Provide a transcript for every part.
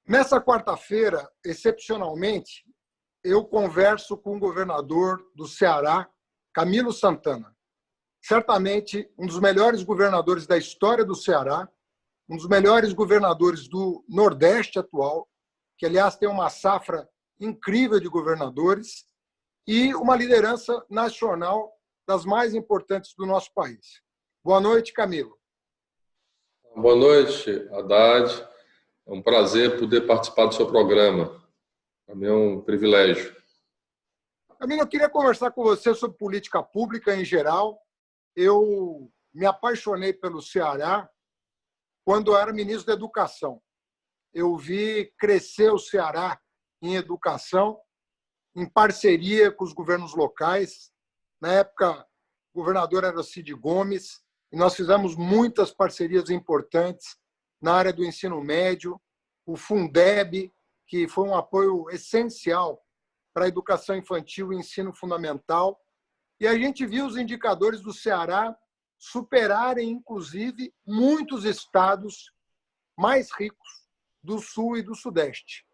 Nessa quarta-feira, excepcionalmente, eu converso com o governador do Ceará, Camilo Santana. Certamente um dos melhores governadores da história do Ceará, um dos melhores governadores do Nordeste atual, que, aliás, tem uma safra incrível de governadores e uma liderança nacional das mais importantes do nosso país. Boa noite, Camilo. Boa noite, Haddad. É um prazer poder participar do seu programa. Para mim é um privilégio. Camilo, eu queria conversar com você sobre política pública em geral. Eu me apaixonei pelo Ceará quando eu era ministro da Educação. Eu vi crescer o Ceará em educação, em parceria com os governos locais. Na época, o governador era o Cid Gomes, e nós fizemos muitas parcerias importantes na área do ensino médio, o Fundeb, que foi um apoio essencial para a educação infantil e ensino fundamental. E a gente viu os indicadores do Ceará superarem, inclusive, muitos estados mais ricos do Sul e do Sudeste.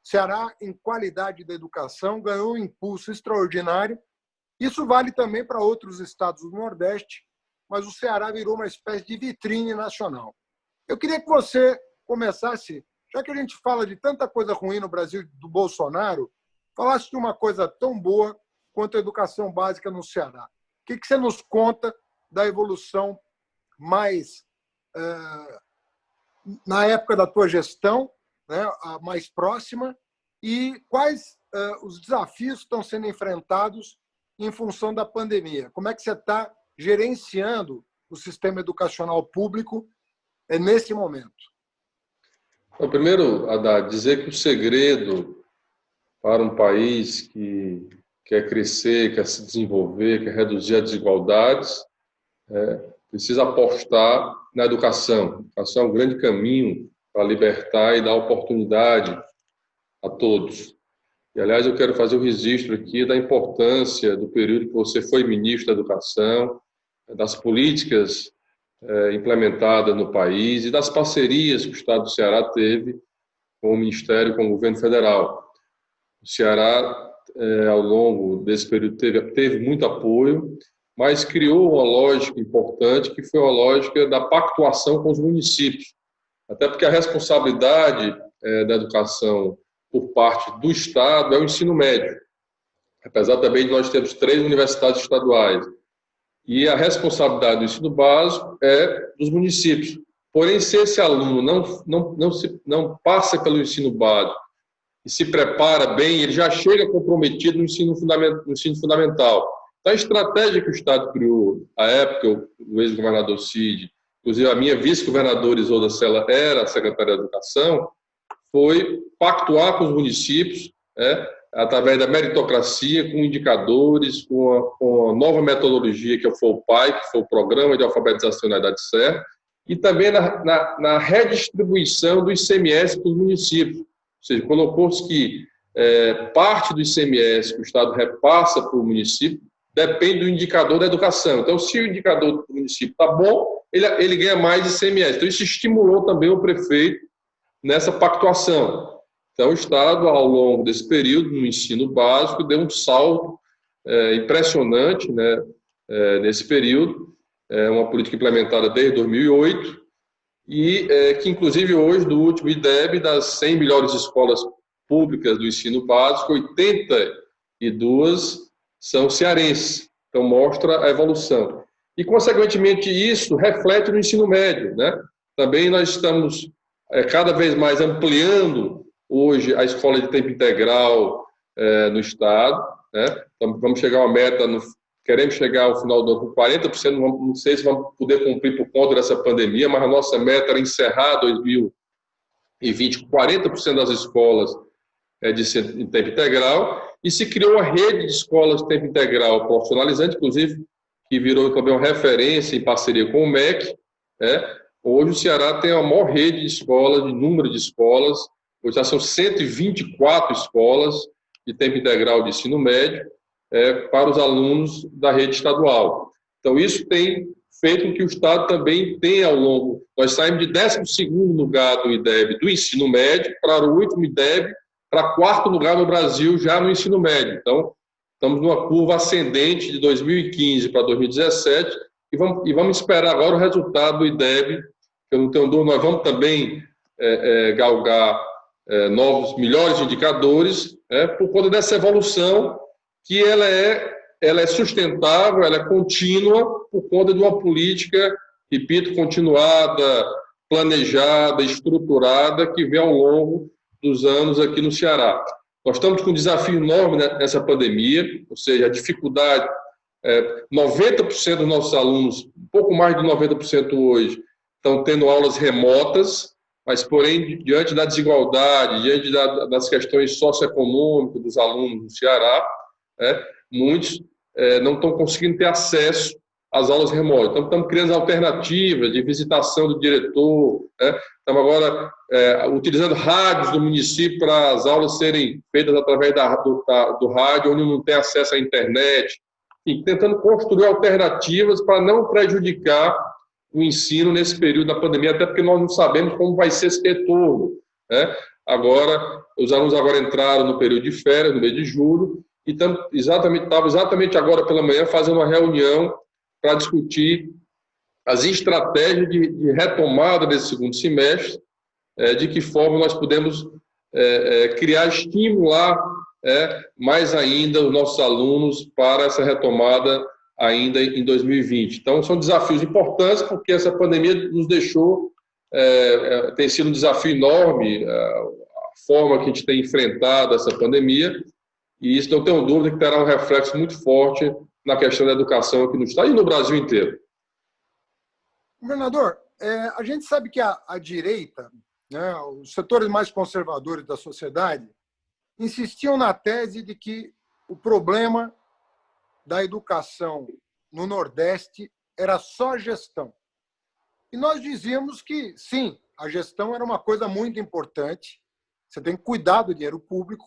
O Ceará, em qualidade da educação, ganhou um impulso extraordinário. Isso vale também para outros estados do Nordeste, mas o Ceará virou uma espécie de vitrine nacional. Eu queria que você começasse, já que a gente fala de tanta coisa ruim no Brasil do Bolsonaro, falasse de uma coisa tão boa quanto a educação básica no Ceará. O que você nos conta da evolução mais na época da tua gestão, né, a mais próxima, e quais os desafios que estão sendo enfrentados em função da pandemia? Como é que você está gerenciando o sistema educacional público nesse momento? Então, primeiro, Haddad, dizer que o segredo para um país que quer crescer, quer se desenvolver, quer reduzir as desigualdades, precisa apostar na educação. A educação é um grande caminho para libertar e dar oportunidade a todos. E, aliás, eu quero fazer o registro aqui da importância do período que você foi ministro da Educação, das políticas implementadas no país e das parcerias que o Estado do Ceará teve com o Ministério e com o Governo Federal. O Ceará, ao longo desse período, teve muito apoio, mas criou uma lógica importante, que foi uma lógica da pactuação com os municípios. Até porque a responsabilidade da educação por parte do Estado é o ensino médio, apesar também de nós termos 3 universidades estaduais. E a responsabilidade do ensino básico é dos municípios. Porém, se esse aluno não passa pelo ensino básico e se prepara bem, ele já chega comprometido no ensino fundamental. Então, a estratégia que o Estado criou, à época, o ex-governador Cid, inclusive a minha vice-governadora Isolda Sela era a secretária da Educação, foi pactuar com os municípios, através da meritocracia, com indicadores, com a nova metodologia que foi o PAI, que foi o Programa de Alfabetização na Idade Certa, e também na redistribuição do ICMS para os municípios. Ou seja, colocou-se que parte do ICMS que o Estado repassa para o município depende do indicador da educação. Então, se o indicador do município está bom, ele ganha mais ICMS. Então, isso estimulou também o prefeito nessa pactuação. Então, o Estado, ao longo desse período, no ensino básico, deu um salto impressionante, né, nesse período, uma política implementada desde 2008, e que, inclusive, hoje, no último IDEB, das 100 melhores escolas públicas do ensino básico, 82 são cearenses. Então, mostra a evolução. E, consequentemente, isso reflete no ensino médio, né? Também nós estamos cada vez mais ampliando hoje a escola de tempo integral no Estado, né? Então, vamos chegar a uma meta, queremos chegar ao final do ano com 40%, não sei se vamos poder cumprir por conta dessa pandemia, mas a nossa meta era encerrar 2020 com 40% das escolas de tempo integral, e se criou a rede de escolas de tempo integral profissionalizante, inclusive, que virou também uma referência em parceria com o MEC, né? Hoje o Ceará tem a maior rede de escolas, de número de escolas, hoje já são 124 escolas de tempo integral de ensino médio para os alunos da rede estadual. Então, isso tem feito com que o Estado também tenha ao longo... Nós saímos de 12º lugar do IDEB do ensino médio para o 8º IDEB, para 4º lugar no Brasil já no ensino médio. Então, estamos numa curva ascendente de 2015 para 2017 e vamos esperar agora o resultado do IDEB, que eu não tenho dúvida, nós vamos também galgar novos, melhores indicadores, por conta dessa evolução que ela é sustentável, ela é contínua por conta de uma política, repito, continuada, planejada, estruturada, que vem ao longo dos anos aqui no Ceará. Nós estamos com um desafio enorme nessa pandemia, ou seja, a dificuldade, 90% dos nossos alunos, um pouco mais de 90% hoje, estão tendo aulas remotas, mas, porém, diante da desigualdade, diante das questões socioeconômicas dos alunos no Ceará, muitos não estão conseguindo ter acesso às aulas remotas. Então, estamos criando alternativas de visitação do diretor, estamos agora utilizando rádios do município para as aulas serem feitas através do rádio, onde não tem acesso à internet, enfim, tentando construir alternativas para não prejudicar o ensino nesse período da pandemia, até porque nós não sabemos como vai ser esse retorno. Agora, os alunos agora entraram no período de férias, no mês de julho, e estava exatamente agora pela manhã fazendo uma reunião para discutir as estratégias de retomada desse segundo semestre, de que forma nós podemos estimular mais ainda os nossos alunos para essa retomada ainda em 2020. Então, são desafios importantes, porque essa pandemia nos deixou, tem sido um desafio enorme, a forma que a gente tem enfrentado essa pandemia, e isso não tenho dúvida que terá um reflexo muito forte na questão da educação aqui no Estado e no Brasil inteiro. Governador, a gente sabe que a direita, os setores mais conservadores da sociedade, insistiam na tese de que o problema da educação no Nordeste era só gestão. E nós dizíamos que, sim, a gestão era uma coisa muito importante, você tem que cuidar do dinheiro público,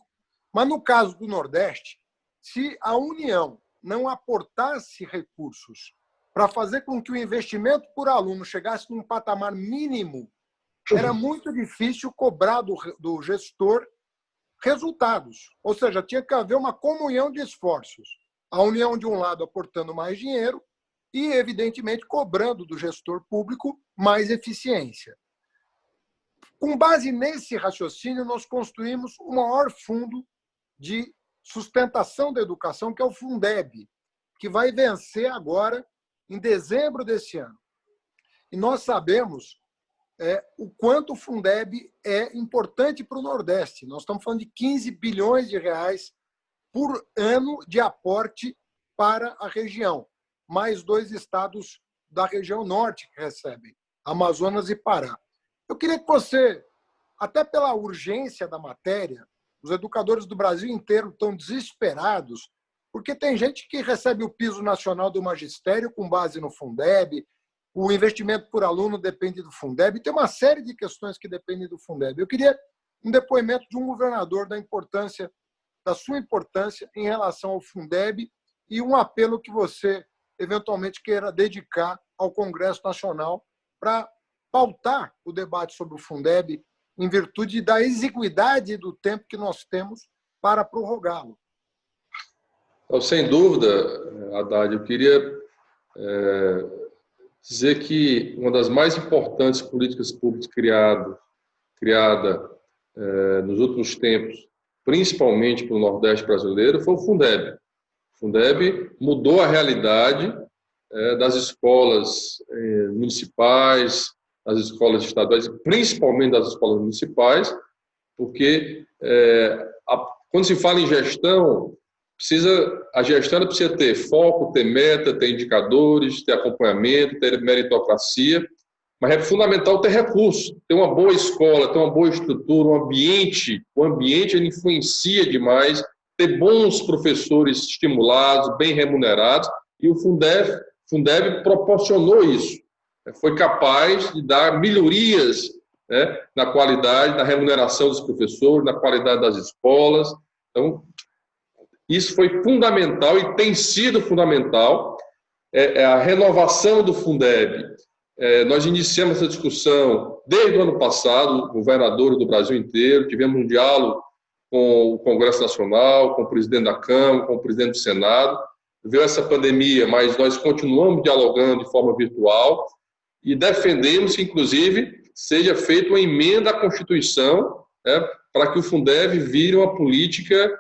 mas no caso do Nordeste, se a União não aportasse recursos para fazer com que o investimento por aluno chegasse num patamar mínimo, era muito difícil cobrar do gestor resultados. Ou seja, tinha que haver uma comunhão de esforços. A União, de um lado, aportando mais dinheiro e, evidentemente, cobrando do gestor público mais eficiência. Com base nesse raciocínio, nós construímos o maior fundo de sustentação da educação, que é o Fundeb, que vai vencer agora em dezembro desse ano. E nós sabemos o quanto o Fundeb é importante para o Nordeste. Nós estamos falando de 15 bilhões de reais por ano de aporte para a região, mais 2 estados da região norte que recebem, Amazonas e Pará. Eu queria que você, até pela urgência da matéria, os educadores do Brasil inteiro estão desesperados, porque tem gente que recebe o piso nacional do magistério com base no Fundeb, o investimento por aluno depende do Fundeb, tem uma série de questões que dependem do Fundeb. Eu queria um depoimento de um governador da sua importância em relação ao Fundeb e um apelo que você eventualmente queira dedicar ao Congresso Nacional para pautar o debate sobre o Fundeb em virtude da exiguidade do tempo que nós temos para prorrogá-lo. Então, sem dúvida, Haddad, eu queria dizer que uma das mais importantes políticas públicas criada nos últimos tempos, principalmente para o Nordeste brasileiro, foi o Fundeb. O Fundeb mudou a realidade das escolas municipais, das escolas estaduais, principalmente das escolas municipais, porque quando se fala em gestão, a gestão precisa ter foco, ter meta, ter indicadores, ter acompanhamento, ter meritocracia, mas é fundamental ter recursos, ter uma boa escola, ter uma boa estrutura, um ambiente. O ambiente ele influencia demais, ter bons professores estimulados, bem remunerados, e o Fundeb proporcionou isso. Foi capaz de dar melhorias na qualidade, na remuneração dos professores, na qualidade das escolas. Então, isso foi fundamental e tem sido fundamental. é a renovação do Fundeb. Nós iniciamos essa discussão desde o ano passado, governadores do Brasil inteiro, tivemos um diálogo com o Congresso Nacional, com o presidente da Câmara, com o presidente do Senado. Veio essa pandemia, mas nós continuamos dialogando de forma virtual e defendemos que, inclusive, seja feita uma emenda à Constituição, para que o Fundeb vire uma política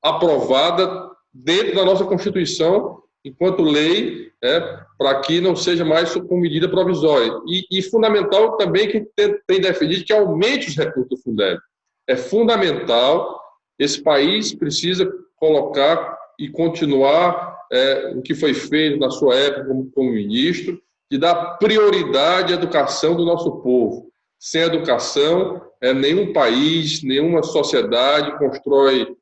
aprovada dentro da nossa Constituição, enquanto lei, para que não seja mais com medida provisória. E fundamental também que tem defendido que aumente os recursos do Fundeb. É fundamental, esse país precisa colocar e continuar o que foi feito na sua época como ministro, de dar prioridade à educação do nosso povo. Sem educação, nenhum país, nenhuma sociedade constrói,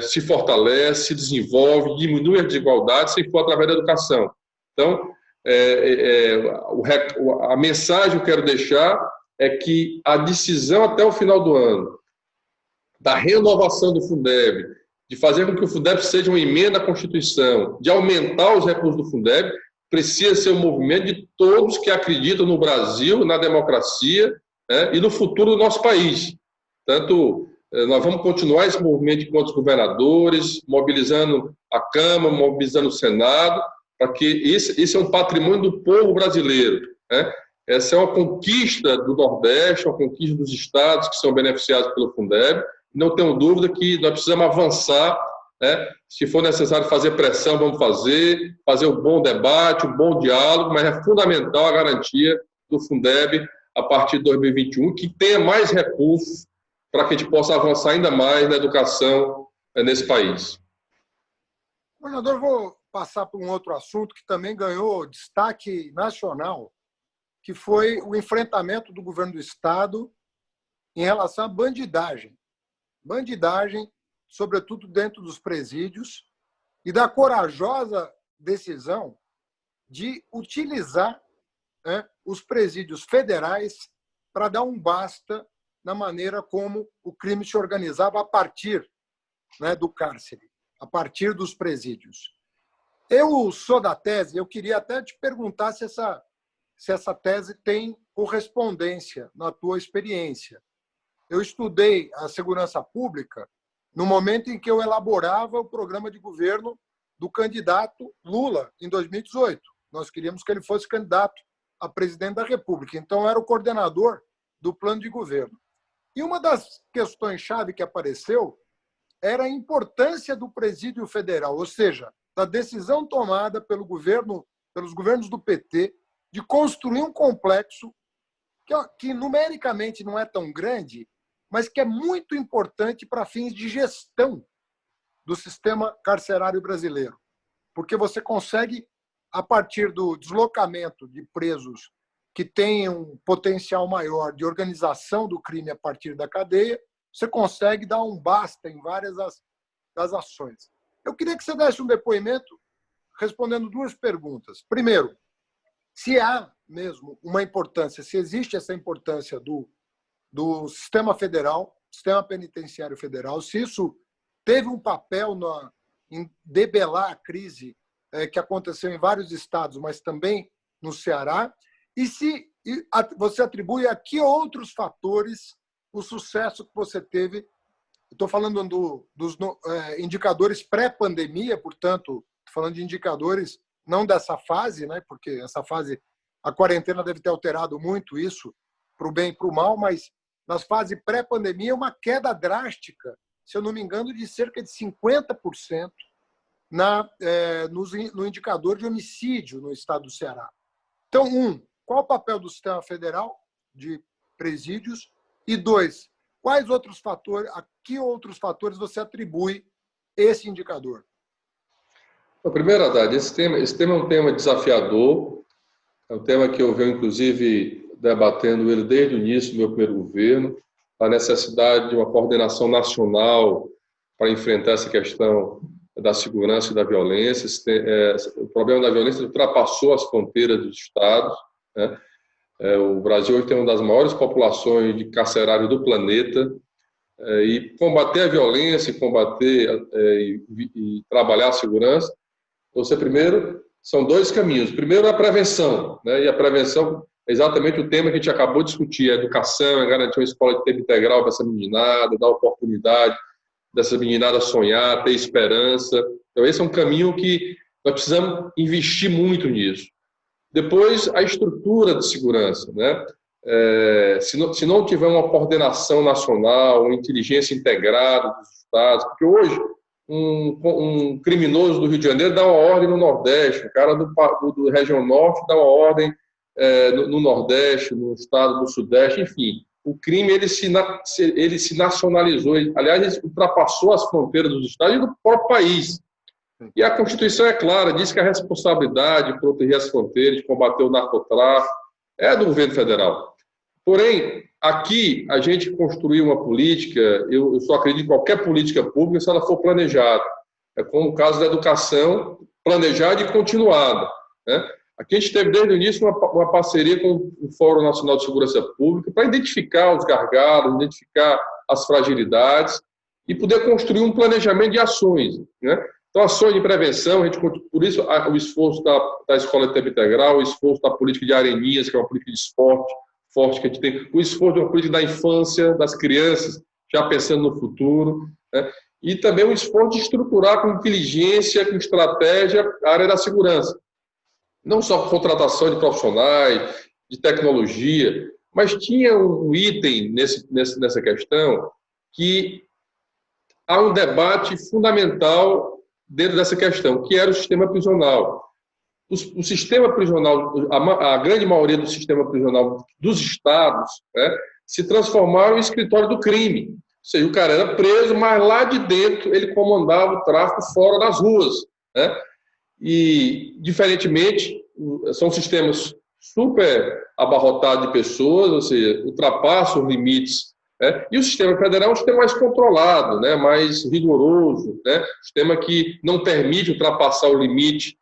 se fortalece, se desenvolve, diminui a desigualdade se for através da educação. Então, a mensagem que eu quero deixar é que a decisão até o final do ano da renovação do Fundeb, de fazer com que o Fundeb seja uma emenda à Constituição, de aumentar os recursos do Fundeb, precisa ser um movimento de todos que acreditam no Brasil, na democracia, e no futuro do nosso país. Portanto, nós vamos continuar esse movimento enquanto os governadores, mobilizando a Câmara, mobilizando o Senado, para que esse é um patrimônio do povo brasileiro. Essa é uma conquista do Nordeste, uma conquista dos estados que são beneficiados pelo Fundeb. Não tenho dúvida que nós precisamos avançar, se for necessário fazer pressão, vamos fazer um bom debate, um bom diálogo, mas é fundamental a garantia do Fundeb a partir de 2021, que tenha mais recursos para que a gente possa avançar ainda mais na educação nesse país. Governador, vou passar para um outro assunto que também ganhou destaque nacional, que foi o enfrentamento do governo do Estado em relação à bandidagem. Bandidagem, sobretudo dentro dos presídios, e da corajosa decisão de utilizar os presídios federais para dar um basta na maneira como o crime se organizava a partir do cárcere, a partir dos presídios. Eu sou da tese, eu queria até te perguntar se essa tese tem correspondência na tua experiência. Eu estudei a segurança pública no momento em que eu elaborava o programa de governo do candidato Lula, em 2018. Nós queríamos que ele fosse candidato a presidente da República. Então, eu era o coordenador do plano de governo. E uma das questões-chave que apareceu era a importância do presídio federal, ou seja, da decisão tomada pelos governos do PT de construir um complexo que numericamente não é tão grande, mas que é muito importante para fins de gestão do sistema carcerário brasileiro. Porque você consegue, a partir do deslocamento de presos que têm um potencial maior de organização do crime a partir da cadeia, você consegue dar um basta em várias das ações. Eu queria que você desse um depoimento respondendo duas perguntas. Primeiro, se há mesmo uma importância, se existe essa importância do sistema federal, sistema penitenciário federal, se isso teve um papel em debelar a crise que aconteceu em vários estados, mas também no Ceará, e se você atribui a que outros fatores o sucesso que você teve. Estou falando dos indicadores pré-pandemia, portanto, estou falando de indicadores não dessa fase, porque essa fase, a quarentena deve ter alterado muito isso, para o bem e para o mal, mas nas fases pré-pandemia, uma queda drástica, se eu não me engano, de cerca de 50% no indicador de homicídio no estado do Ceará. Então, qual o papel do sistema federal de presídios? E dois, a que outros fatores você atribui esse indicador? Primeiro, Haddad, esse tema é um tema desafiador, é um tema que eu venho, inclusive, debatendo ele desde o início do meu primeiro governo, a necessidade de uma coordenação nacional para enfrentar essa questão da segurança e da violência. O problema da violência ultrapassou as fronteiras dos estados. O Brasil hoje tem uma das maiores populações de carcerários do planeta, e combater a violência, combater e trabalhar a segurança Você primeiro, são dois caminhos. Primeiro, a prevenção, né? E a prevenção é exatamente o tema que a gente acabou de discutir, a educação, é garantir uma escola de tempo integral para essa meninada, dar oportunidade dessa meninada sonhar, ter esperança. Então, esse é um caminho que nós precisamos investir muito nisso. Depois, a estrutura de segurança, né? Se não tiver uma coordenação nacional, uma inteligência integrada dos estados, porque hoje um criminoso do Rio de Janeiro dá uma ordem no Nordeste, o cara do região Norte dá uma ordem no Nordeste, no estado do Sudeste, enfim. O crime ele se nacionalizou, aliás, ele ultrapassou as fronteiras dos estados e do próprio país. E a Constituição é clara, diz que a responsabilidade de proteger as fronteiras, de combater o narcotráfico, é do governo federal. Porém, aqui a gente construiu uma política, eu só acredito em qualquer política pública se ela for planejada. É como o caso da educação, planejada e continuada, né? Aqui a gente teve desde o início uma parceria com o Fórum Nacional de Segurança Pública para identificar os gargalos, identificar as fragilidades e poder construir um planejamento de ações, né? Então, ações de prevenção, por isso o esforço da Escola de Tempo Integral, o esforço da política de areninhas, que é uma política de esporte forte que a gente tem, o esforço de uma política da infância, das crianças, já pensando no futuro, né? E também o esforço de estruturar com inteligência, com estratégia, a área da segurança. Não só contratação de profissionais, de tecnologia, mas tinha um item nessa questão que há um debate fundamental dentro dessa questão, que era o sistema prisional. O sistema prisional, a grande maioria do sistema prisional dos estados, né, se transformaram em escritório do crime. Ou seja, o cara era preso, mas lá de dentro ele comandava o tráfico fora das ruas, né? E, diferentemente, são sistemas super abarrotados de pessoas, ou seja, ultrapassam os limites. E o sistema federal é um sistema mais controlado, né, mais rigoroso, né, um sistema que não permite ultrapassar o limite,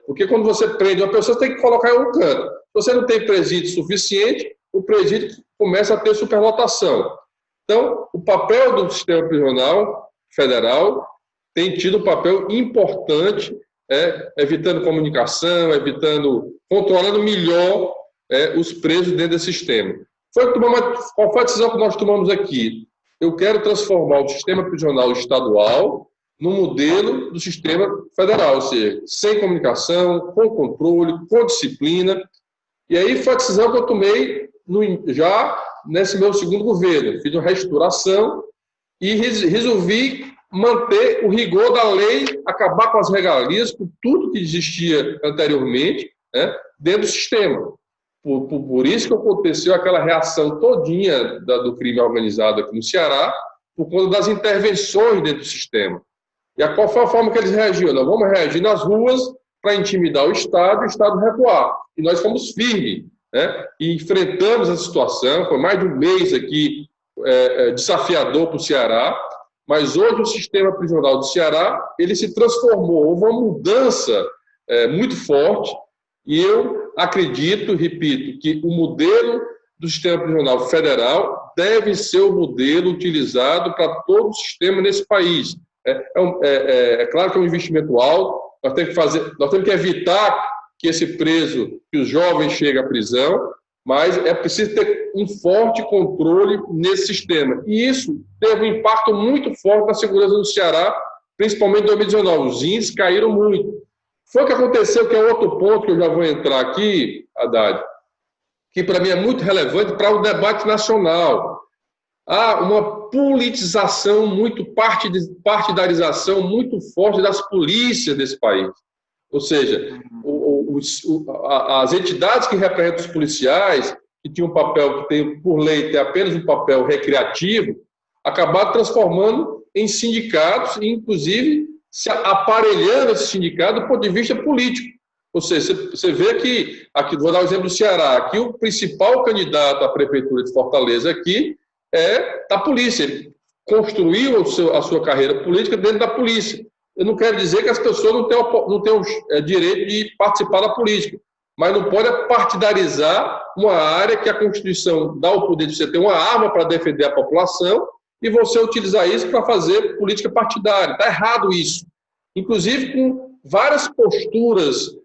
porque quando você prende uma pessoa, você tem que colocar em um canto. Se você não tem presídio suficiente, o presídio começa a ter superlotação. Então, o papel do sistema prisional federal tem tido um papel importante, evitando comunicação, controlando melhor os presos dentro desse sistema. Qual foi a decisão que nós tomamos aqui? Eu quero transformar o sistema prisional estadual no modelo do sistema federal, ou seja, sem comunicação, com controle, com disciplina. E aí foi a decisão que eu tomei já nesse meu segundo governo. Fiz uma reestruturação e resolvi manter o rigor da lei, acabar com as regalias, com tudo que existia anteriormente, né, dentro do sistema. Por isso que aconteceu aquela reação todinha do crime organizado aqui no Ceará, por conta das intervenções dentro do sistema. E qual foi a forma que eles reagiram? Nós vamos reagir nas ruas para intimidar o Estado e o Estado recuar. E nós fomos firmes, né? E enfrentamos a situação, foi mais de um mês aqui desafiador para o Ceará, mas hoje o sistema prisional do Ceará ele se transformou, houve uma mudança muito forte, e eu acredito, repito, que o modelo do sistema prisional federal deve ser o modelo utilizado para todo o sistema nesse país. É claro que é um investimento alto, nós temos que evitar que esse preso, que os jovens cheguem à prisão, mas é preciso ter um forte controle nesse sistema. E isso teve um impacto muito forte na segurança do Ceará, principalmente em 2019. Os índices caíram muito. Foi o que aconteceu, que é outro ponto que eu já vou entrar aqui, Haddad, que para mim é muito relevante para o debate nacional. Há uma politização, partidarização muito forte das polícias desse país. Ou seja, as entidades que representam os policiais, que tinham um papel, que tem, por lei, tem apenas um papel recreativo, acabaram transformando em sindicatos, e inclusive se aparelhando esse sindicato do ponto de vista político. Ou seja, você vê que, aqui, vou dar o exemplo do Ceará, aqui o principal candidato à prefeitura de Fortaleza aqui é da polícia. Ele construiu a sua carreira política dentro da polícia. Eu não quero dizer que as pessoas não têm o direito de participar da política, mas não pode partidarizar uma área que a Constituição dá o poder de você ter uma arma para defender a população e você utilizar isso para fazer política partidária. Está errado isso. Inclusive com várias posturas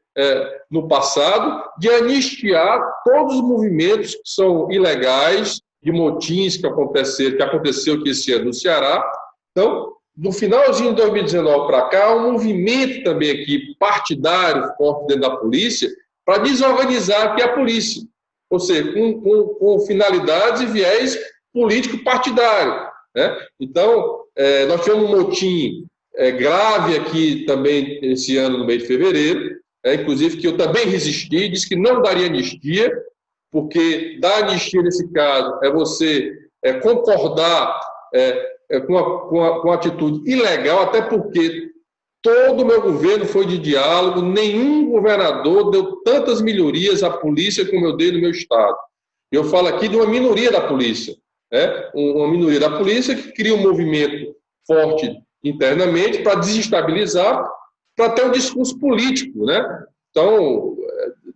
no passado de anistiar todos os movimentos que são ilegais, de motins que aconteceu aqui esse ano no Ceará. Então, no finalzinho de 2019 para cá, um movimento também aqui partidário forte dentro da polícia para desorganizar aqui a polícia, ou seja, com finalidades e viés político partidário, né? Então, nós tivemos um motim grave aqui também esse ano, no mês de fevereiro, inclusive que eu também resisti, disse que não daria anistia, porque dar anistia nesse caso é você concordar com a atitude ilegal, até porque todo o meu governo foi de diálogo, nenhum governador deu tantas melhorias à polícia como eu dei no meu estado. Eu falo aqui de uma minoria da polícia, uma minoria da polícia que cria um movimento forte internamente para desestabilizar, para ter um discurso político, né? Então,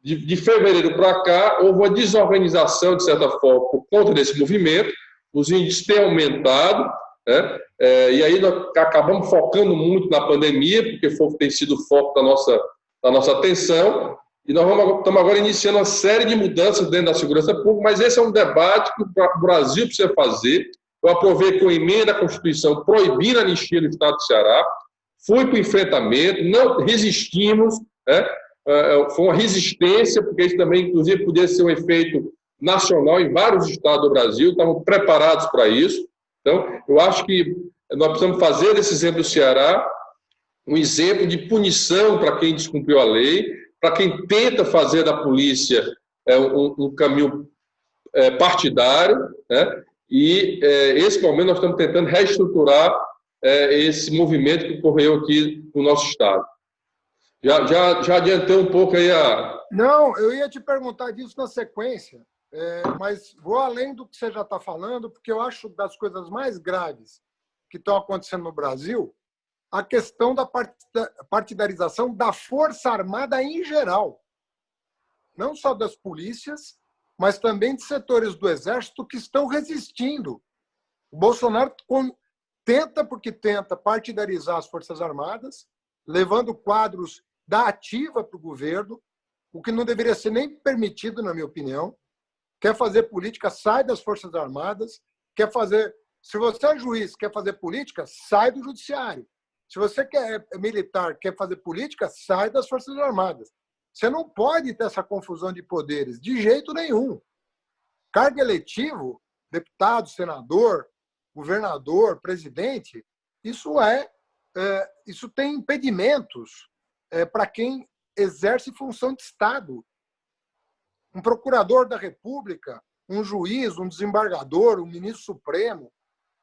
de fevereiro para cá, houve uma desorganização, de certa forma, por conta desse movimento, os índices têm aumentado, né? E aí nós acabamos focando muito na pandemia, porque tem sido o foco da nossa atenção, e nós estamos agora iniciando uma série de mudanças dentro da segurança pública, mas esse é um debate que o Brasil precisa fazer. Eu aprovei com a emenda à Constituição proibindo a anistia no estado do Ceará, fui para o enfrentamento, não resistimos, né? Foi uma resistência, porque isso também, inclusive, podia ser um efeito nacional em vários estados do Brasil, estamos preparados para isso. Então, eu acho que nós precisamos fazer desse exemplo do Ceará um exemplo de punição para quem descumpriu a lei, para quem tenta fazer da polícia um caminho partidário, né? E, esse momento, nós estamos tentando reestruturar esse movimento que ocorreu aqui no nosso estado. Já adiantei um pouco aí a... Não, eu ia te perguntar disso na sequência, mas vou além do que você já está falando, porque eu acho das coisas mais graves que estão acontecendo no Brasil a questão da partidarização da Força Armada em geral. Não só das polícias, mas também de setores do Exército que estão resistindo. O Bolsonaro tenta partidarizar as Forças Armadas, levando quadros da ativa para o governo, o que não deveria ser nem permitido, na minha opinião. Quer fazer política, sai das Forças Armadas. Se você é juiz, quer fazer política, sai do judiciário. Se você é militar, quer fazer política, sai das Forças Armadas. Você não pode ter essa confusão de poderes, de jeito nenhum. Cargo eletivo, deputado, senador, governador, presidente, isso tem impedimentos para quem exerce função de Estado. Um procurador da República, um juiz, um desembargador, um ministro supremo,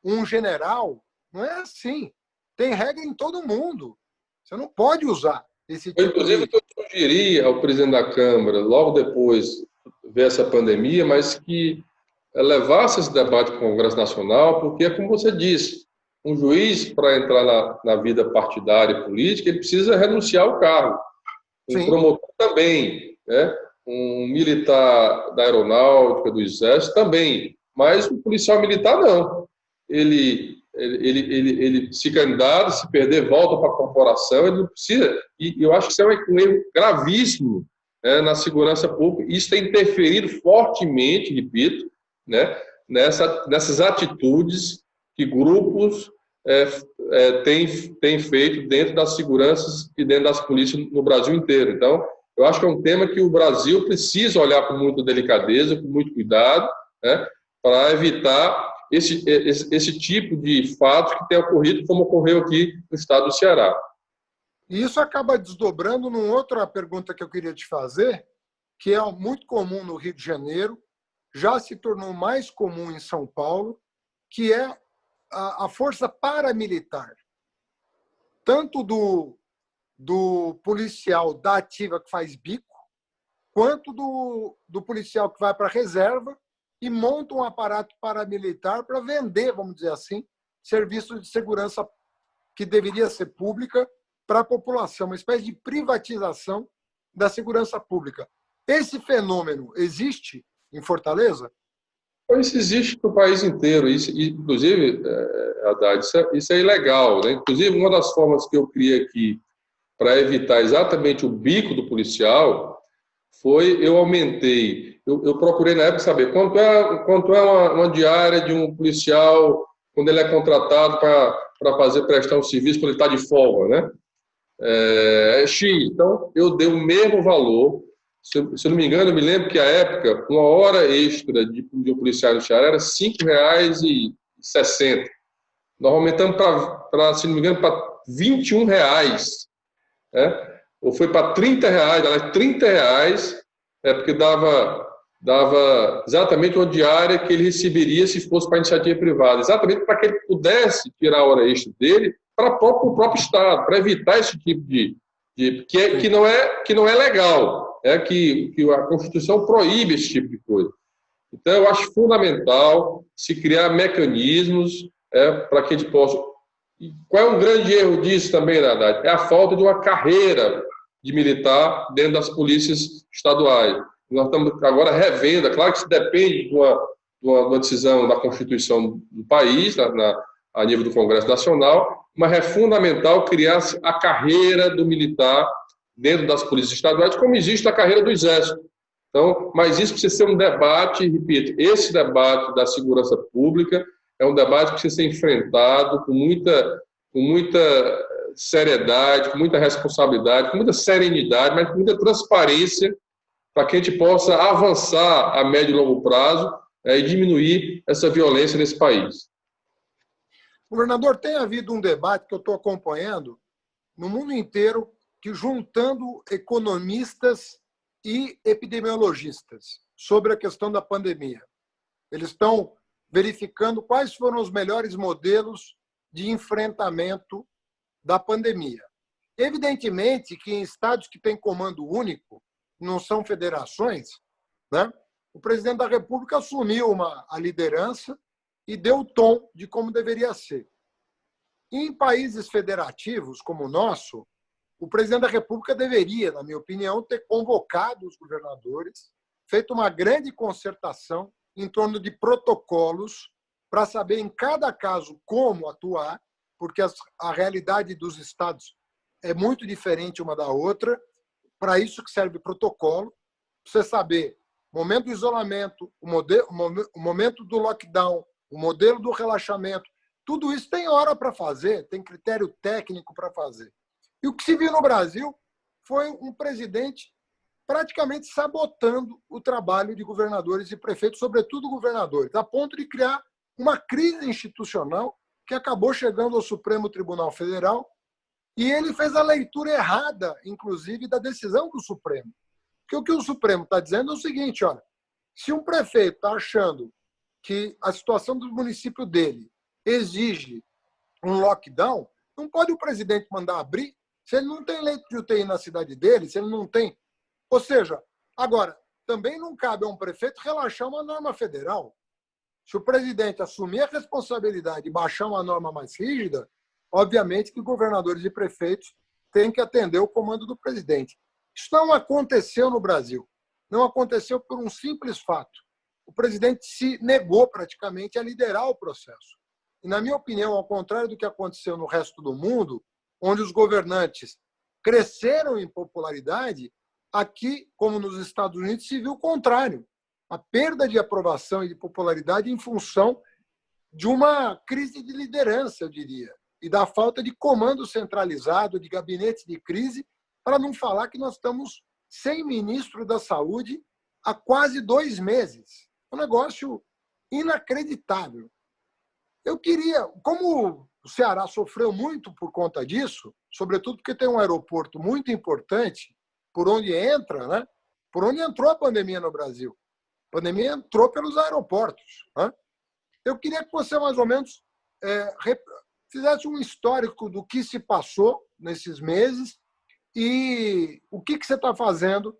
um general, não é assim. Tem regra em todo mundo. Você não pode usar esse tipo Inclusive, eu sugeri ao presidente da Câmara, logo depois ver essa pandemia, mas que levasse esse debate para o Congresso Nacional, porque é como você disse, um juiz, para entrar na vida partidária e política, ele precisa renunciar ao cargo. Um promotor também, né? Um militar da aeronáutica, do exército também, mas o policial militar não. Ele se candidata, se perder, volta para a corporação, ele não precisa. E eu acho que isso é um erro gravíssimo, né, na segurança pública. Isso tem interferido fortemente, repito, né, nessas atitudes que grupos têm feito dentro das seguranças e dentro das polícias no Brasil inteiro. Então, eu acho que é um tema que o Brasil precisa olhar com muita delicadeza, com muito cuidado, né, para evitar esse tipo de fato que tem ocorrido, como ocorreu aqui no estado do Ceará. E isso acaba desdobrando numa outra pergunta que eu queria te fazer, que é muito comum no Rio de Janeiro, já se tornou mais comum em São Paulo, que é a força paramilitar. Tanto do policial da ativa que faz bico, quanto do policial que vai para a reserva e monta um aparato paramilitar para vender, vamos dizer assim, serviços de segurança que deveria ser pública para a população, uma espécie de privatização da segurança pública. Esse fenômeno existe em Fortaleza? Isso existe no país inteiro. Isso, inclusive, Haddad, isso é ilegal, né? Inclusive, uma das formas que eu criei aqui para evitar exatamente o bico do policial, foi eu aumentei, eu procurei na época saber quanto é uma diária de um policial quando ele é contratado para prestar um serviço quando ele está de folga, né? É X. Então, eu dei o mesmo valor. Se eu não me engano, eu me lembro que à época, uma hora extra de um policial no Ceará era R$ 5,60. Nós aumentamos se não me engano, para R$ 21, né? Ou foi para R$ 30, aliás, R$ 30, porque dava exatamente uma diária que ele receberia se fosse para a iniciativa privada, exatamente para que ele pudesse tirar a hora extra dele para o próprio Estado, para evitar esse tipo que não é legal, que a Constituição proíbe esse tipo de coisa. Então, eu acho fundamental se criar mecanismos para que a gente possa... E qual é um grande erro disso também, na verdade? É a falta de uma carreira de militar dentro das polícias estaduais. Nós estamos agora revendo, é claro que isso depende de uma decisão da Constituição do país, a nível do Congresso Nacional, mas é fundamental criar a carreira do militar dentro das polícias estaduais, como existe a carreira do Exército. Então, mas isso precisa ser um debate, repito, esse debate da segurança pública é um debate que precisa ser enfrentado com muita seriedade, com muita responsabilidade, com muita serenidade, mas com muita transparência, para que a gente possa avançar a médio e longo prazo e diminuir essa violência nesse país. Governador, tem havido um debate que eu estou acompanhando no mundo inteiro, que juntando economistas e epidemiologistas sobre a questão da pandemia. Eles estão verificando quais foram os melhores modelos de enfrentamento da pandemia. Evidentemente que em estados que têm comando único, não são federações, né? O presidente da República assumiu a liderança e deu o tom de como deveria ser. Em países federativos como o nosso, o presidente da República deveria, na minha opinião, ter convocado os governadores, feito uma grande concertação em torno de protocolos para saber em cada caso como atuar, porque a realidade dos estados é muito diferente uma da outra. Para isso que serve protocolo, para você saber o momento do isolamento, o momento do lockdown, o modelo do relaxamento. Tudo isso tem hora para fazer, tem critério técnico para fazer. E o que se viu no Brasil foi um presidente praticamente sabotando o trabalho de governadores e prefeitos, sobretudo governadores, a ponto de criar uma crise institucional que acabou chegando ao Supremo Tribunal Federal, e ele fez a leitura errada, inclusive, da decisão do Supremo. Porque o que o Supremo está dizendo é o seguinte, olha, se um prefeito está achando que a situação do município dele exige um lockdown, não pode o presidente mandar abrir se ele não tem leito de UTI na cidade dele, se ele não tem... Ou seja, agora, também não cabe a um prefeito relaxar uma norma federal. Se o presidente assumir a responsabilidade e baixar uma norma mais rígida, obviamente que governadores e prefeitos têm que atender o comando do presidente. Isso não aconteceu no Brasil. Não aconteceu por um simples fato. O presidente se negou praticamente a liderar o processo. E, na minha opinião, ao contrário do que aconteceu no resto do mundo, onde os governantes cresceram em popularidade, aqui, como nos Estados Unidos, se viu o contrário. A perda de aprovação e de popularidade em função de uma crise de liderança, eu diria, e da falta de comando centralizado, de gabinete de crise, para não falar que nós estamos sem ministro da Saúde há quase 2 meses. É um negócio inacreditável. Eu queria, como o Ceará sofreu muito por conta disso, sobretudo porque tem um aeroporto muito importante por onde entra, né? Por onde entrou a pandemia no Brasil. A pandemia entrou pelos aeroportos, né? Eu queria que você, mais ou menos, fizesse um histórico do que se passou nesses meses e o que você está fazendo,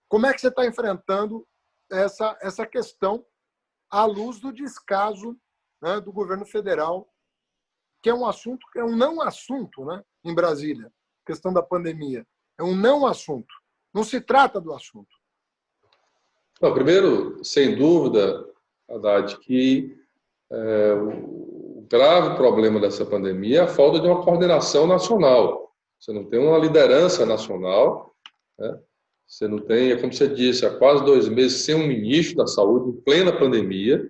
como é que você está enfrentando essa questão à luz do descaso, né, do governo federal, que é um assunto, é um não assunto, né, em Brasília, a questão da pandemia. É um não assunto. Não se trata do assunto. Bom, primeiro, sem dúvida, Haddad, que o grave problema dessa pandemia é a falta de uma coordenação nacional. você não tem uma liderança nacional, né? Você não tem, como você disse, há quase 2 meses sem um ministro da saúde, em plena pandemia,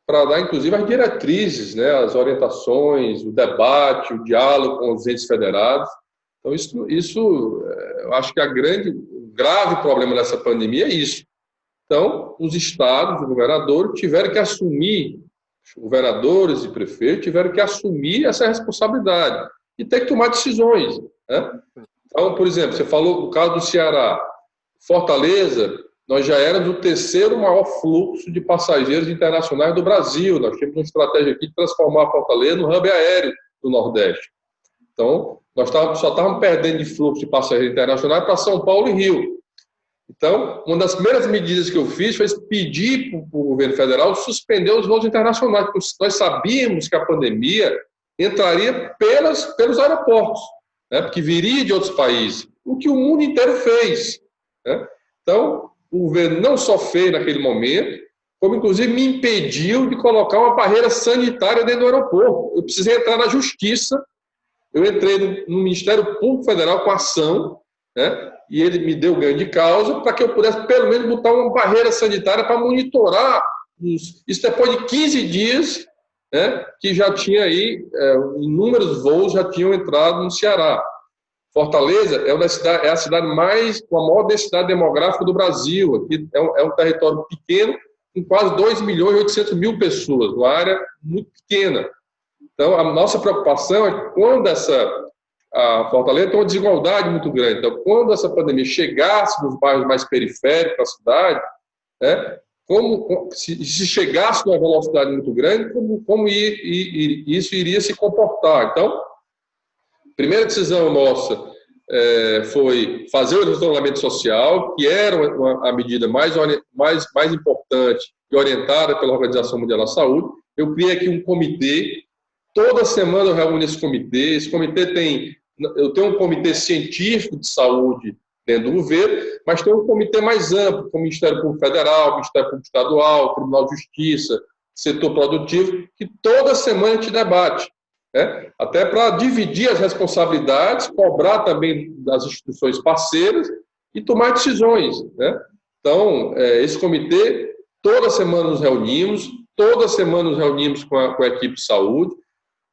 para dar, inclusive, as diretrizes, né, as orientações, o debate, o diálogo com os entes federados. Então, eu acho que o grave problema dessa pandemia é isso. Então, os estados, os governadores tiveram que assumir, governadores e prefeitos tiveram que assumir essa responsabilidade e ter que tomar decisões, né? Então, por exemplo, você falou do caso do Ceará. Fortaleza, nós já éramos o 3º maior fluxo de passageiros internacionais do Brasil. Nós tínhamos uma estratégia aqui de transformar a Fortaleza no hub aéreo do Nordeste. Então, nós só estávamos perdendo de fluxo de passageiros internacionais para São Paulo e Rio. Então, uma das primeiras medidas que eu fiz foi pedir para o governo federal suspender os voos internacionais, porque nós sabíamos que a pandemia entraria pelos aeroportos, né, porque viria de outros países, o que o mundo inteiro fez, né? Então, o governo não só fez naquele momento, como inclusive me impediu de colocar uma barreira sanitária dentro do aeroporto. Eu precisei entrar na justiça, eu entrei no Ministério Público Federal com ação, né, e ele me deu ganho de causa para que eu pudesse pelo menos botar uma barreira sanitária para monitorar isso depois de 15 dias, né, que já tinha aí, inúmeros voos já tinham entrado no Ceará. Fortaleza é a cidade com a maior densidade demográfica do Brasil. Aqui é um território pequeno, com quase 2.800.000 pessoas, uma área muito pequena. Então, a nossa preocupação é que quando a Fortaleza tem uma desigualdade muito grande. Então, quando essa pandemia chegasse nos bairros mais periféricos da cidade, né, se chegasse numa velocidade muito grande, como isso iria se comportar. Então, a primeira decisão nossa foi fazer o isolamento social, que era a medida mais importante e orientada pela Organização Mundial da Saúde. Eu criei aqui um comitê, toda semana eu reúno esse comitê. Esse comitê eu tenho um comitê científico de saúde dentro do governo, mas tem um comitê mais amplo, como o Ministério Público Federal, Ministério Público Estadual, Tribunal de Justiça, Setor Produtivo, que toda semana a gente debate, né? Até para dividir as responsabilidades, cobrar também das instituições parceiras e tomar decisões, né? Então, esse comitê, toda semana nos reunimos, com a equipe de saúde.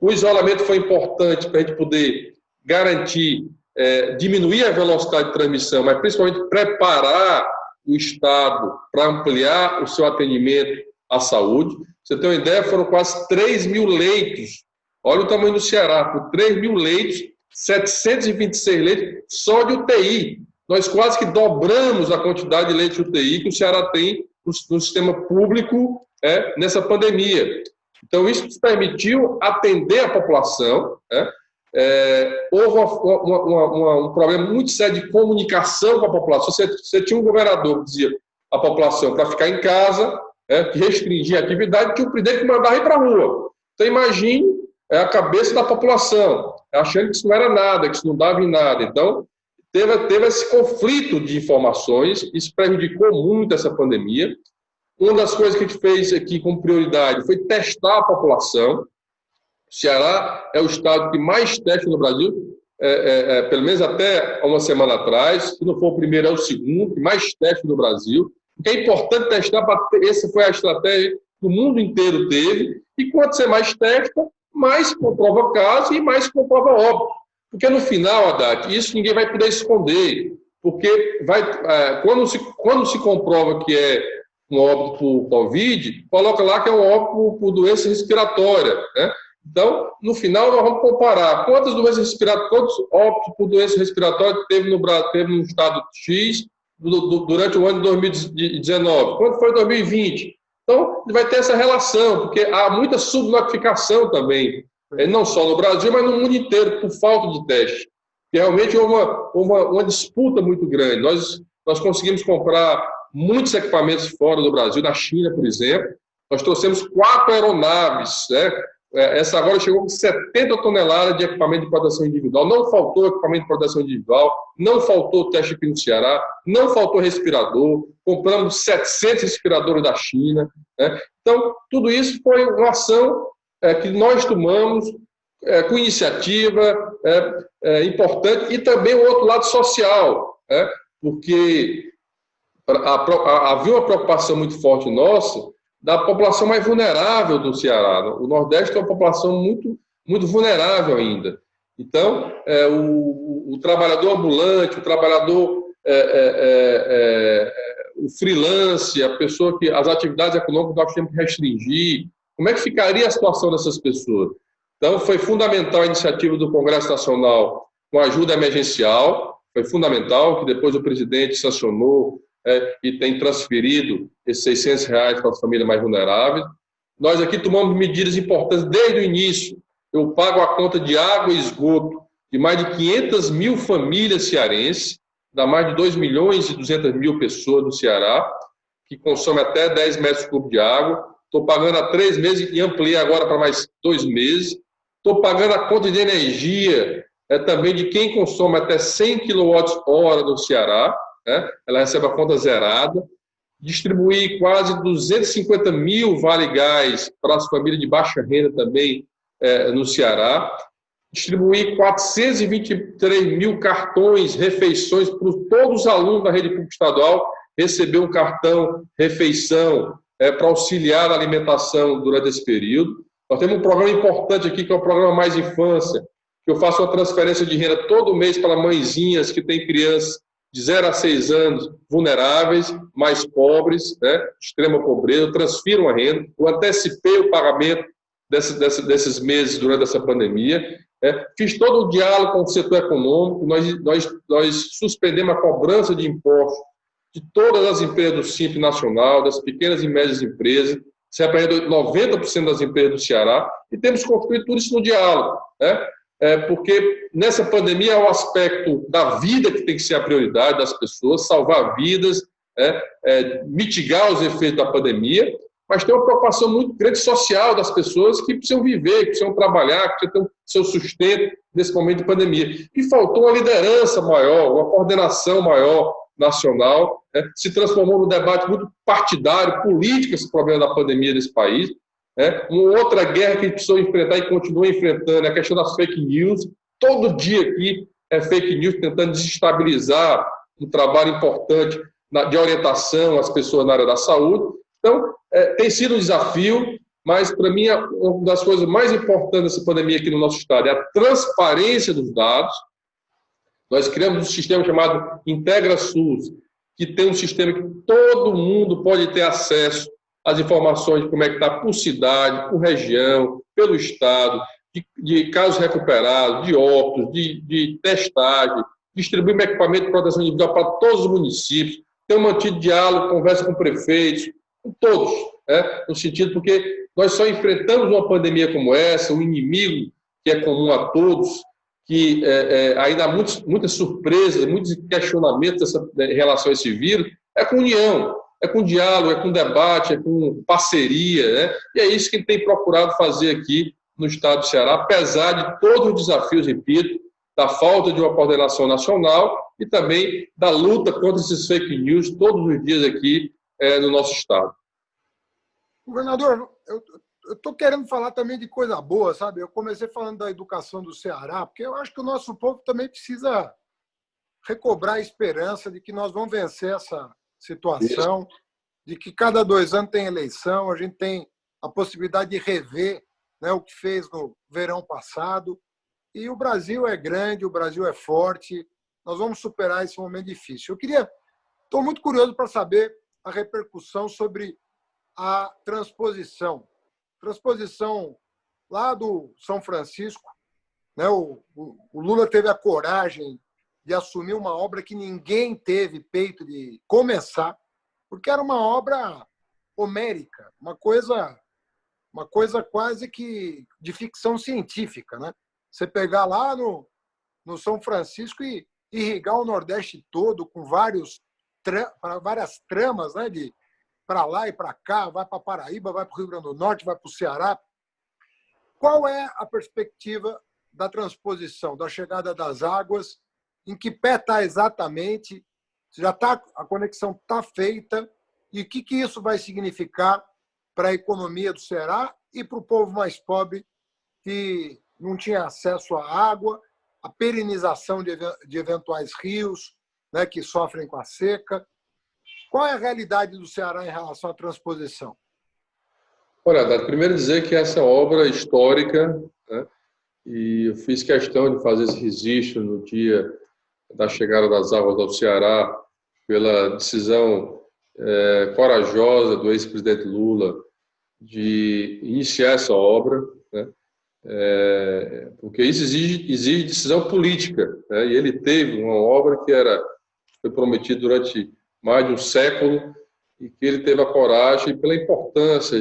O isolamento foi importante para a gente poder garantir, diminuir a velocidade de transmissão, mas principalmente preparar o Estado para ampliar o seu atendimento à saúde. Você tem uma ideia, foram quase 3.000 leitos. Olha o tamanho do Ceará, por 3.000 leitos, 726 leitos só de UTI. Nós quase que dobramos a quantidade de leitos de UTI que o Ceará tem no sistema público nessa pandemia. Então, isso nos permitiu atender a população, né? Houve um problema muito sério de comunicação com a população. Você tinha um governador que dizia à população para ficar em casa, que restringia a atividade, tinha o presidente que mandava ir para a rua. Então, imagine a cabeça da população, achando que isso não era nada, que isso não dava em nada. Então, teve esse conflito de informações, isso prejudicou muito essa pandemia. Uma das coisas que a gente fez aqui como prioridade foi testar a população. O Ceará é o estado que mais testa no Brasil, pelo menos até uma semana atrás. Se não for o primeiro, é o segundo, que mais testa no Brasil. Porque é importante testar, essa foi a estratégia que o mundo inteiro teve. E quanto você mais testa, mais comprova caso e mais comprova óbito. Porque no final, Haddad, isso ninguém vai poder esconder. Porque quando se comprova que é um óbito por Covid, coloca lá que é um óbito por doença respiratória, né? Então, no final, nós vamos comparar quantos óbitos por doença respiratória teve no estado X durante o ano de 2019, quanto foi em 2020. Então, vai ter essa relação, porque há muita subnotificação também, não só no Brasil, mas no mundo inteiro, por falta de teste. E realmente houve uma disputa muito grande. Nós conseguimos comprar muitos equipamentos fora do Brasil, na China, por exemplo. Nós trouxemos 4 aeronaves, né? Essa agora chegou com 70 toneladas de equipamento de proteção individual. Não faltou equipamento de proteção individual, não faltou teste aqui no Ceará, não faltou respirador. Compramos 700 respiradores da China, né? Então, tudo isso foi uma ação que nós tomamos com iniciativa importante, e também o outro lado social, porque havia uma preocupação muito forte nossa da população mais vulnerável do Ceará. O Nordeste é uma população muito, muito vulnerável ainda. Então, o trabalhador ambulante, o trabalhador, o freelance, a pessoa que as atividades econômicas nós temos que restringir, como é que ficaria a situação dessas pessoas? Então, foi fundamental a iniciativa do Congresso Nacional com ajuda emergencial, foi fundamental, que depois o presidente sancionou e tem transferido esses R$ 600 para as famílias mais vulneráveis. Nós aqui tomamos medidas importantes desde o início. Eu pago a conta de água e esgoto de mais de 500 mil famílias cearenses, dá mais de 2.200.000 pessoas do Ceará, que consomem até 10 metros cúbicos de água. Estou pagando há 3 meses e ampliei agora para mais 2 meses. Estou pagando a conta de energia também de quem consome até 100 kWh no Ceará, ela recebe a conta zerada. Distribuí quase 250 mil vale-gás para as famílias de baixa renda também no Ceará. Distribuí 423 mil cartões, refeições para todos os alunos da rede pública estadual receber um cartão refeição para auxiliar na alimentação durante esse período. Nós temos um programa importante aqui, que é o programa Mais Infância, que eu faço uma transferência de renda todo mês para mãezinhas que têm crianças de 0 a 6 anos vulneráveis, mais pobres, extrema pobreza. Eu transfiro uma renda, eu antecipei o pagamento desses meses durante essa pandemia. Fiz todo o diálogo com o setor econômico, nós suspendemos a cobrança de impostos de todas as empresas do Simples Nacional, das pequenas e médias empresas, se apreendeu 90% das empresas do Ceará, e temos que construir tudo isso no diálogo, porque nessa pandemia é o aspecto da vida que tem que ser a prioridade das pessoas, salvar vidas, mitigar os efeitos da pandemia, mas tem uma preocupação muito grande social das pessoas que precisam viver, que precisam trabalhar, que precisam ter seu sustento nesse momento de pandemia. E faltou uma liderança maior, uma coordenação maior nacional, se transformou num debate muito partidário, político, esse problema da pandemia desse país. Uma outra guerra que a gente precisou enfrentar e continua enfrentando é a questão das fake news. Todo dia aqui é fake news, tentando desestabilizar um trabalho importante de orientação às pessoas na área da saúde. Então, tem sido um desafio, mas para mim uma das coisas mais importantes dessa pandemia aqui no nosso estado é a transparência dos dados. Nós criamos um sistema chamado IntegraSUS, que tem um sistema que todo mundo pode ter acesso às informações de como é que está por cidade, por região, pelo estado, de casos recuperados, de óbitos, de testagem, distribuir equipamento de proteção individual para todos os municípios, tem mantido diálogo, conversa com prefeitos, com todos, no sentido porque nós só enfrentamos uma pandemia como essa, um inimigo que é comum a todos, que ainda há muitas surpresas, muitos questionamentos em relação a esse vírus, é com união, é com diálogo, é com debate, é com parceria, e é isso que ele tem procurado fazer aqui no estado do Ceará, apesar de todos os desafios, repito, da falta de uma coordenação nacional e também da luta contra esses fake news todos os dias aqui no nosso estado. Governador, eu estou querendo falar também de coisa boa, sabe? Eu comecei falando da educação do Ceará, porque eu acho que o nosso povo também precisa recobrar a esperança de que nós vamos vencer essa situação, de que cada 2 anos tem eleição, a gente tem a possibilidade de rever, o que fez no verão passado. E o Brasil é grande, o Brasil é forte, nós vamos superar esse momento difícil. Estou muito curioso para saber a repercussão sobre a transposição lá do São Francisco. O Lula teve a coragem de assumir uma obra que ninguém teve peito de começar, porque era uma obra homérica, uma coisa quase que de ficção científica, Você pegar lá no São Francisco e irrigar o Nordeste todo com várias tramas, de para lá e para cá, vai para Paraíba, vai para o Rio Grande do Norte, vai para o Ceará. Qual é a perspectiva da transposição, da chegada das águas? Em que pé está exatamente? A conexão está feita? E o que isso vai significar para a economia do Ceará e para o povo mais pobre que não tinha acesso à água, a perenização de eventuais rios, né, que sofrem com a seca. Qual é a realidade do Ceará em relação à transposição? Olha, primeiro dizer que essa obra histórica, né, e eu fiz questão de fazer esse registro no dia da chegada das águas ao Ceará, pela decisão corajosa do ex-presidente Lula de iniciar essa obra, né, porque isso exige decisão política, né, e ele teve uma obra que foi prometida durante mais de um século e que ele teve a coragem, pela importância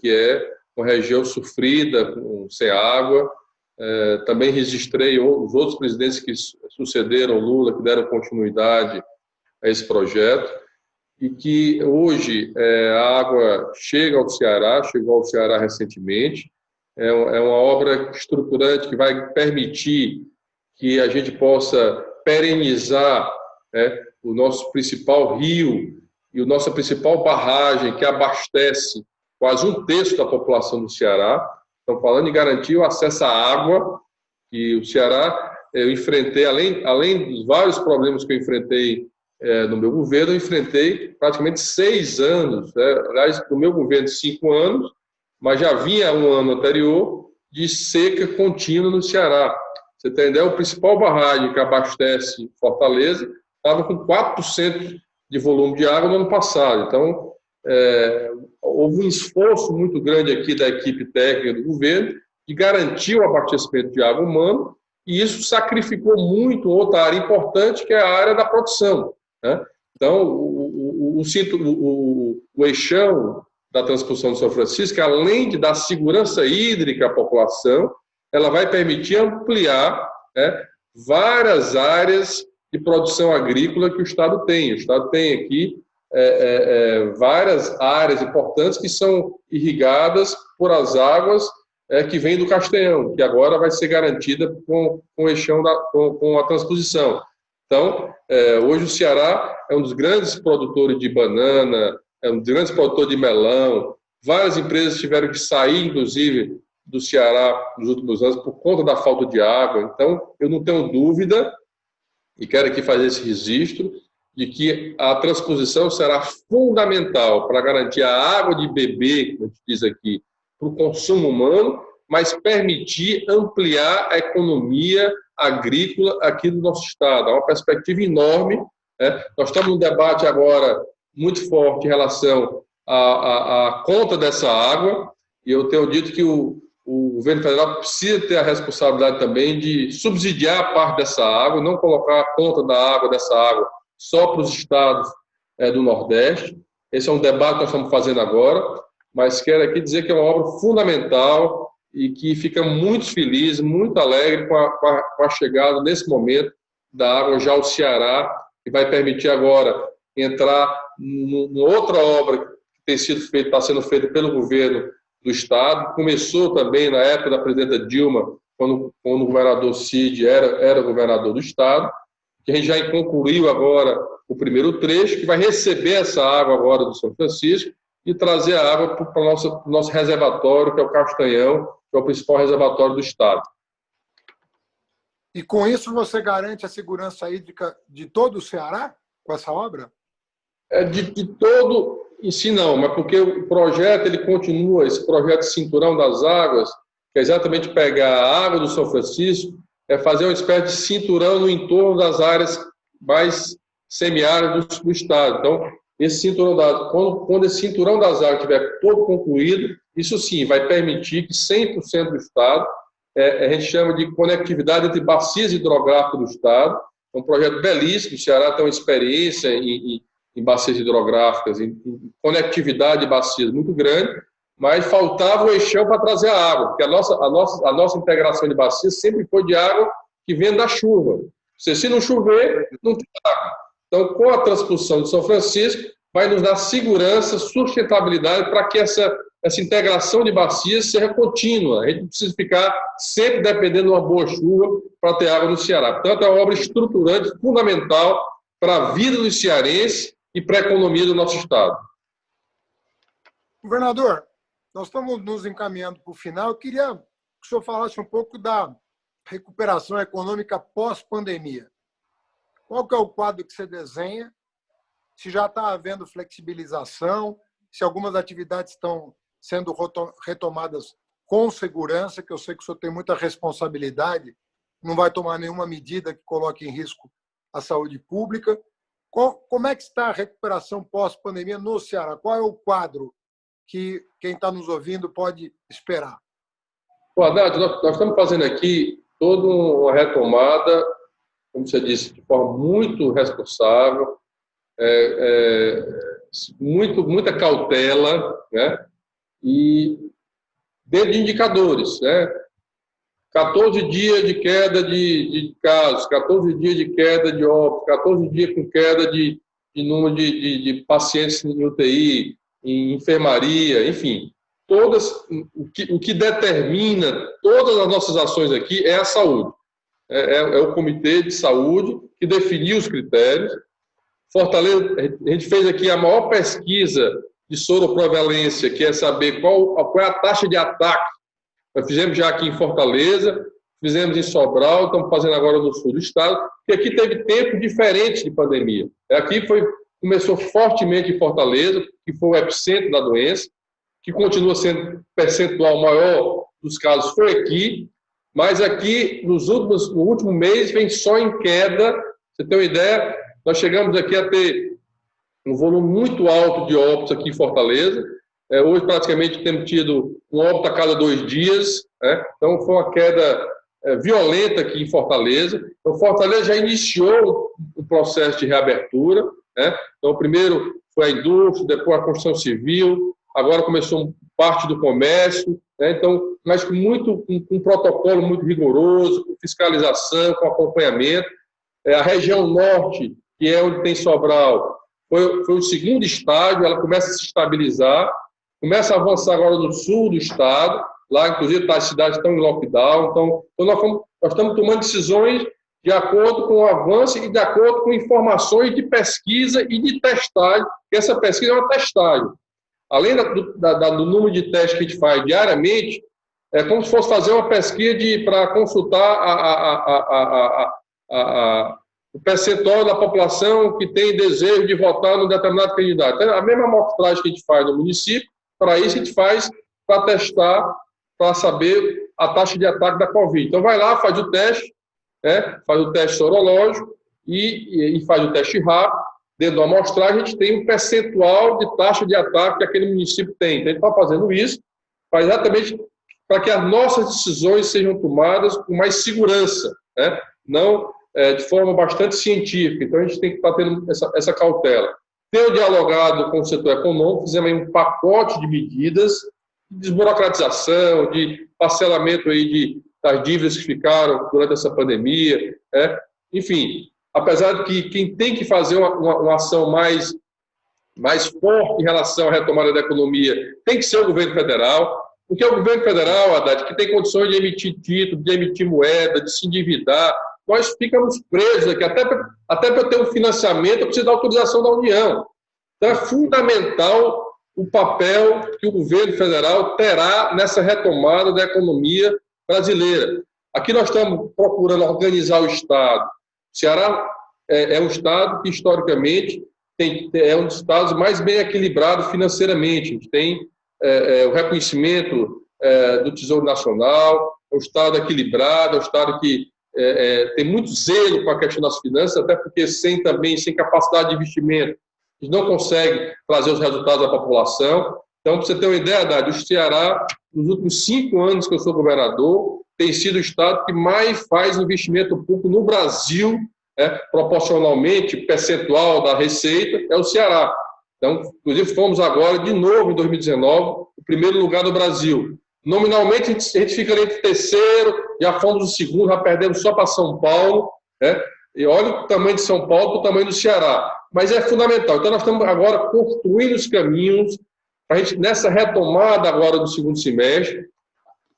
que é uma região sofrida, sem água. Também registrei os outros presidentes que sucederam Lula, que deram continuidade a esse projeto, e que hoje a água chegou ao Ceará recentemente. É uma obra estruturante que vai permitir que a gente possa perenizar o nosso principal rio e a nossa principal barragem, que abastece quase um terço da população do Ceará. Estamos falando em garantir o acesso à água, que o Ceará, eu enfrentei, além dos vários problemas que eu enfrentei no meu governo, eu enfrentei praticamente 6 anos, né? Aliás, no meu governo 5 anos, mas já vinha um ano anterior de seca contínua no Ceará. Você tem ideia, o principal barragem que abastece Fortaleza estava com 4% de volume de água no ano passado. Então, houve um esforço muito grande aqui da equipe técnica do governo de garantir o abastecimento de água humana, e isso sacrificou muito outra área importante, que é a área da produção, né? Então, o eixão da transposição de São Francisco, além de dar segurança hídrica à população, ela vai permitir ampliar, né, várias áreas de produção agrícola que o Estado tem. O Estado tem aqui várias áreas importantes que são irrigadas por as águas que vêm do Castanhão, que agora vai ser garantida com o eixão com a transposição. Então, hoje o Ceará é um dos grandes produtores de banana, é um dos grandes produtores de melão. Várias empresas tiveram que sair, inclusive, do Ceará nos últimos anos por conta da falta de água. Então, eu não tenho dúvida, e quero aqui fazer esse registro, de que a transposição será fundamental para garantir a água de beber, como a gente diz aqui, para o consumo humano, mas permitir ampliar a economia agrícola aqui do nosso estado. Há uma perspectiva enorme, né? Nós estamos num debate agora muito forte em relação à conta dessa água, e eu tenho dito que o governo federal precisa ter a responsabilidade também de subsidiar parte dessa água, não colocar a conta da água, dessa água, só para os estados do Nordeste. Esse é um debate que nós estamos fazendo agora, mas quero aqui dizer que é uma obra fundamental e que fica muito feliz, muito alegre com a chegada, nesse momento, da água já ao Ceará, que vai permitir agora entrar numa outra obra que está sendo feita pelo governo do Estado. Começou também na época da presidenta Dilma, quando o governador Cid era governador do Estado, que a gente já concluiu agora o primeiro trecho, que vai receber essa água agora do São Francisco e trazer a água para o nosso reservatório, que é o Castanhão, que é o principal reservatório do Estado. E com isso você garante a segurança hídrica de todo o Ceará, com essa obra? De todo em si não, mas porque o projeto ele continua, esse projeto Cinturão das Águas, que é exatamente pegar a água do São Francisco, fazer uma espécie de cinturão no entorno das áreas mais semiáridas do estado. Então, esse cinturão quando esse cinturão das águas estiver todo concluído, isso sim vai permitir que 100% do estado, a gente chama de conectividade entre bacias hidrográficas do estado. É um projeto belíssimo. O Ceará tem uma experiência em bacias hidrográficas, em conectividade de bacias muito grande, mas faltava o eixão para trazer a água, porque a nossa integração de bacias sempre foi de água que vem da chuva. Se não chover, não tem água. Então, com a transposição de São Francisco, vai nos dar segurança, sustentabilidade para que essa integração de bacias seja contínua. A gente não precisa ficar sempre dependendo de uma boa chuva para ter água no Ceará. Portanto, é uma obra estruturante, fundamental para a vida dos cearenses e para a economia do nosso estado. Governador, nós estamos nos encaminhando para o final. Eu queria que o senhor falasse um pouco da recuperação econômica pós-pandemia. Qual que é o quadro que você desenha? Se já está havendo flexibilização, se algumas atividades estão sendo retomadas com segurança, que eu sei que o senhor tem muita responsabilidade, não vai tomar nenhuma medida que coloque em risco a saúde pública. Como é que está a recuperação pós-pandemia no Ceará? Qual é o quadro que quem está nos ouvindo pode esperar? Bom, Haddad, nós estamos fazendo aqui toda uma retomada, como você disse, de forma muito responsável, muita cautela, né? E dentro de indicadores, né? 14 dias de queda de casos, 14 dias de queda de óbitos, 14 dias com queda de número de pacientes em UTI, em enfermaria, enfim. O que determina todas as nossas ações aqui é a saúde. É o Comitê de Saúde que definiu os critérios. Fortaleza, a gente fez aqui a maior pesquisa de soroprevalência, que é saber qual é a taxa de ataque. Nós fizemos já aqui em Fortaleza, fizemos em Sobral, estamos fazendo agora no sul do estado, que aqui teve tempo diferente de pandemia. Aqui começou fortemente em Fortaleza, que foi o epicentro da doença, que continua sendo percentual maior dos casos foi aqui, mas aqui no último mês vem só em queda. Você tem uma ideia? Nós chegamos aqui a ter um volume muito alto de óbitos aqui em Fortaleza. Hoje, praticamente, temos tido um óbito a cada 2 dias. Né? Então, foi uma queda violenta aqui em Fortaleza. Então, Fortaleza já iniciou o processo de reabertura. Né? Então, primeiro foi a indústria, depois a construção civil, agora começou parte do comércio. Né? Então, mas com um protocolo muito rigoroso, com fiscalização, com acompanhamento. A região norte, que é onde tem Sobral, foi o segundo estágio, ela começa a se estabilizar, começa a avançar agora no sul do estado, lá, inclusive, as cidades estão em lockdown. Então nós estamos tomando decisões de acordo com o avanço e de acordo com informações de pesquisa e de testagem, porque essa pesquisa é uma testagem. Além do número de testes que a gente faz diariamente, é como se fosse fazer uma pesquisa para consultar o percentual da população que tem desejo de votar num determinado candidato. Então, a mesma amostragem que a gente faz no município, para isso a gente faz para testar, para saber a taxa de ataque da Covid. Então, vai lá, faz o teste, faz o teste sorológico e faz o teste rápido. Dentro da amostragem, a gente tem um percentual de taxa de ataque que aquele município tem. Então, a gente está fazendo isso para exatamente para que as nossas decisões sejam tomadas com mais segurança, né? Não de forma bastante científica. Então, a gente tem que estar tendo essa cautela. Tenho dialogado com o setor econômico, fizemos aí um pacote de medidas de desburocratização, de parcelamento aí das dívidas que ficaram durante essa pandemia. Enfim, apesar de que quem tem que fazer uma ação mais forte em relação à retomada da economia tem que ser o governo federal, porque é o governo federal, Haddad, que tem condições de emitir título, de emitir moeda, de se endividar. Nós ficamos presos aqui. Até para eu ter um financiamento, eu preciso da autorização da União. Então, é fundamental o papel que o governo federal terá nessa retomada da economia brasileira. Aqui nós estamos procurando organizar o Estado. O Ceará é um Estado que, historicamente, é um dos estados mais bem equilibrados financeiramente. A gente tem o reconhecimento do Tesouro Nacional, é um Estado equilibrado, é um Estado que tem muito zelo com a questão das finanças, até porque sem capacidade de investimento, a gente não consegue trazer os resultados à população. Então, para você ter uma ideia, Haddad, o Ceará, nos últimos 5 anos que eu sou governador, tem sido o estado que mais faz investimento público no Brasil, proporcionalmente, percentual da receita, é o Ceará. Então, inclusive, fomos agora, de novo, em 2019, o primeiro lugar do Brasil. Nominalmente, a gente fica ali entre terceiro, já fomos o segundo, já perdemos só para São Paulo, e olha o tamanho de São Paulo para o tamanho do Ceará. Mas é fundamental. Então, nós estamos agora construindo os caminhos para a gente, nessa retomada agora do segundo semestre,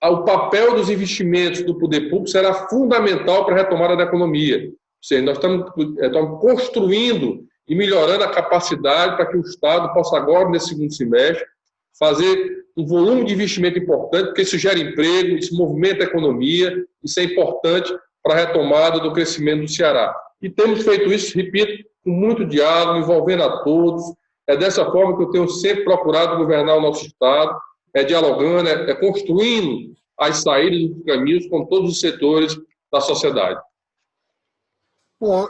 o papel dos investimentos do poder público será fundamental para a retomada da economia. Ou seja, nós estamos construindo e melhorando a capacidade para que o Estado possa agora, nesse segundo semestre, fazer um volume de investimento importante, porque isso gera emprego, isso movimenta a economia, isso é importante para a retomada do crescimento do Ceará. E temos feito isso, repito, com muito diálogo, envolvendo a todos. É dessa forma que eu tenho sempre procurado governar o nosso Estado, dialogando, construindo as saídas dos caminhos com todos os setores da sociedade. Bom,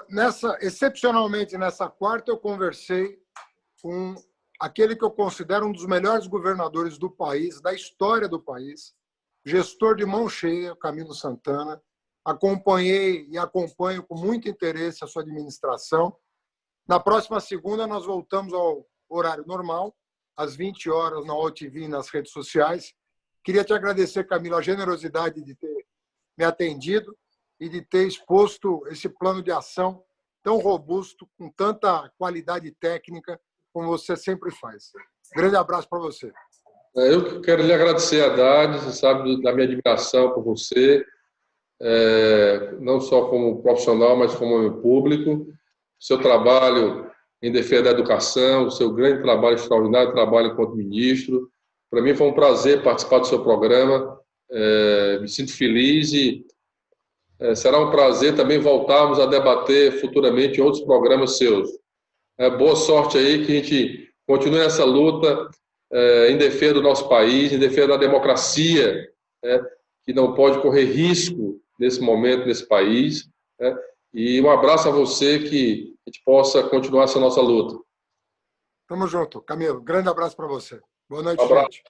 excepcionalmente nessa quarta, eu conversei com aquele que eu considero um dos melhores governadores do país, da história do país, gestor de mão cheia, Camilo Santana. Acompanhei e acompanho com muito interesse a sua administração. Na próxima segunda, nós voltamos ao horário normal, às 20 horas, na OTV e nas redes sociais. Queria te agradecer, Camilo, a generosidade de ter me atendido e de ter exposto esse plano de ação tão robusto, com tanta qualidade técnica, como você sempre faz. Grande abraço para você. Eu quero lhe agradecer, Haddad, você sabe da minha admiração por você, não só como profissional, mas como homem público. Seu trabalho em defesa da educação, o seu grande trabalho, extraordinário trabalho enquanto ministro. Para mim foi um prazer participar do seu programa, me sinto feliz e será um prazer também voltarmos a debater futuramente outros programas seus. Boa sorte aí, que a gente continue essa luta em defesa do nosso país, em defesa da democracia, que não pode correr risco nesse momento, nesse país. E um abraço a você, que a gente possa continuar essa nossa luta. Tamo junto, Camilo. Grande abraço para você. Boa noite, Um abraço. gente.